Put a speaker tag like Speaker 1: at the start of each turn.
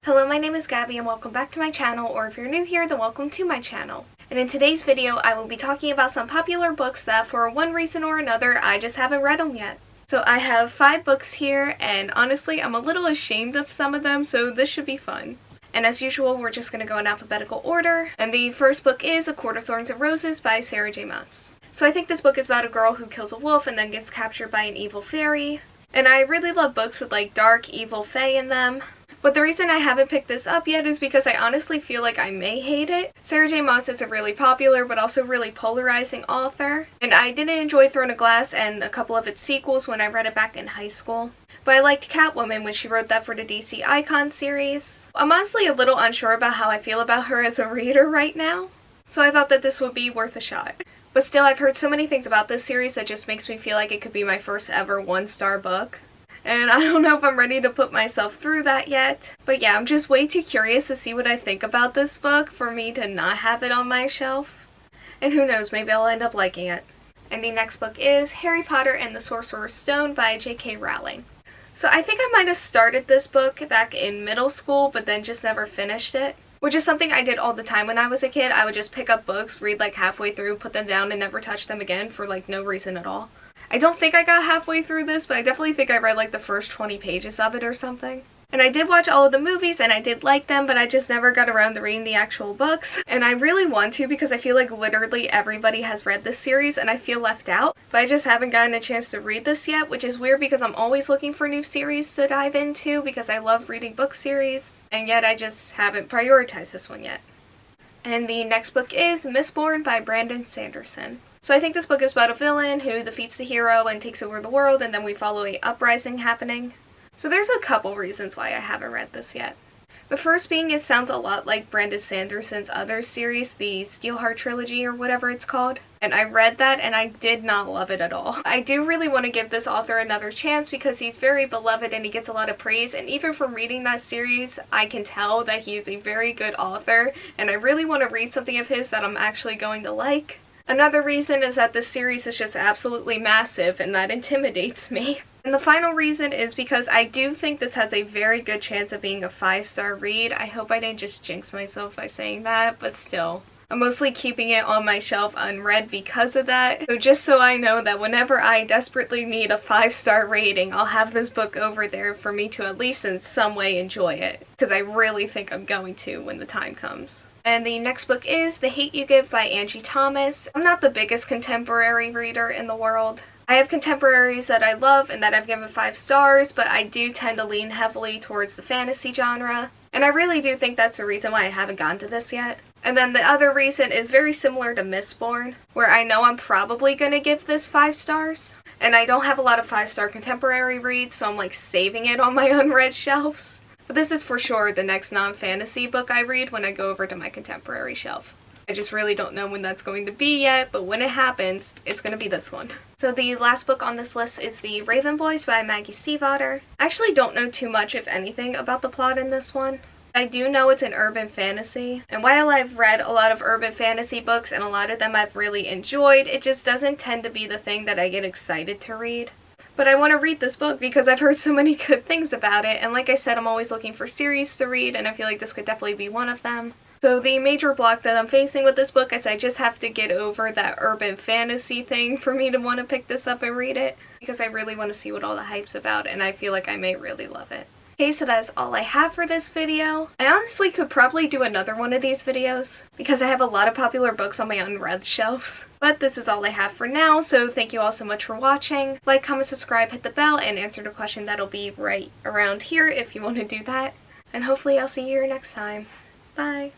Speaker 1: Hello, my name is Gabby and welcome back to my channel, or if you're new here, then welcome to my channel. And in today's video, I will be talking about some popular books that for one reason or another, I just haven't read them yet. So I have 5 books here, and honestly, I'm a little ashamed of some of them, so this should be fun. And as usual, we're just going to go in alphabetical order. And the first book is A Court of Thorns of Roses by Sarah J. Maas. So I think this book is about a girl who kills a wolf and then gets captured by an evil fairy. And I really love books with like dark, evil fae in them. But the reason I haven't picked this up yet is because I honestly feel like I may hate it. Sarah J. Maas is a really popular but also really polarizing author. And I didn't enjoy Throne of Glass and a couple of its sequels when I read it back in high school. But I liked Catwoman when she wrote that for the DC Icon series. I'm honestly a little unsure about how I feel about her as a reader right now. So I thought that this would be worth a shot. But still, I've heard so many things about this series that just makes me feel like it could be my first ever 1-star book. And I don't know if I'm ready to put myself through that yet. But yeah, I'm just way too curious to see what I think about this book for me to not have it on my shelf. And who knows, maybe I'll end up liking it. And the next book is Harry Potter and the Sorcerer's Stone by J.K. Rowling. So I think I might have started this book back in middle school, but then just never finished it. Which is something I did all the time when I was a kid. I would just pick up books, read like halfway through, put them down, and never touch them again for like no reason at all. I don't think I got halfway through this, but I definitely think I read like the first 20 pages of it or something. And I did watch all of the movies and I did like them, but I just never got around to reading the actual books. And I really want to because I feel like literally everybody has read this series and I feel left out. But I just haven't gotten a chance to read this yet, which is weird because I'm always looking for new series to dive into because I love reading book series. And yet I just haven't prioritized this one yet. And the next book is Missborne by Brandon Sanderson. So I think this book is about a villain who defeats the hero and takes over the world, and then we follow a uprising happening. So there's a couple reasons why I haven't read this yet. The first being it sounds a lot like Brandon Sanderson's other series, the Steelheart trilogy or whatever it's called. And I read that and I did not love it at all. I do really want to give this author another chance because he's very beloved and he gets a lot of praise, and even from reading that series I can tell that he is a very good author and I really want to read something of his that I'm actually going to like. Another reason is that this series is just absolutely massive and that intimidates me. And the final reason is because I do think this has a very good chance of being a 5-star read. I hope I didn't just jinx myself by saying that, but still. I'm mostly keeping it on my shelf unread because of that. So just so I know that whenever I desperately need a 5-star rating, I'll have this book over there for me to at least in some way enjoy it. Because I really think I'm going to when the time comes. And the next book is The Hate You Give by Angie Thomas. I'm not the biggest contemporary reader in the world. I have contemporaries that I love and that I've given 5 stars, but I do tend to lean heavily towards the fantasy genre. And I really do think that's the reason why I haven't gotten to this yet. And then the other reason is very similar to Missborn, where I know I'm probably going to give this 5 stars. And I don't have a lot of 5-star contemporary reads, so I'm like saving it on my unread shelves. But this is for sure the next non-fantasy book I read when I go over to my contemporary shelf. I just really don't know when that's going to be yet, but when it happens, it's going to be this one. So the last book on this list is The Raven Boys by Maggie Stiefvater. I actually don't know too much, if anything, about the plot in this one. I do know it's an urban fantasy, and while I've read a lot of urban fantasy books and a lot of them I've really enjoyed, it just doesn't tend to be the thing that I get excited to read. But I want to read this book because I've heard so many good things about it, and like I said, I'm always looking for series to read, and I feel like this could definitely be one of them. So the major block that I'm facing with this book is I just have to get over that urban fantasy thing for me to want to pick this up and read it, because I really want to see what all the hype's about, and I feel like I may really love it. Okay, so that's all I have for this video. I honestly could probably do another one of these videos because I have a lot of popular books on my unread shelves. But this is all I have for now, so thank you all so much for watching. Like, comment, subscribe, hit the bell, and answer the question that'll be right around here if you want to do that. And hopefully I'll see you here next time. Bye!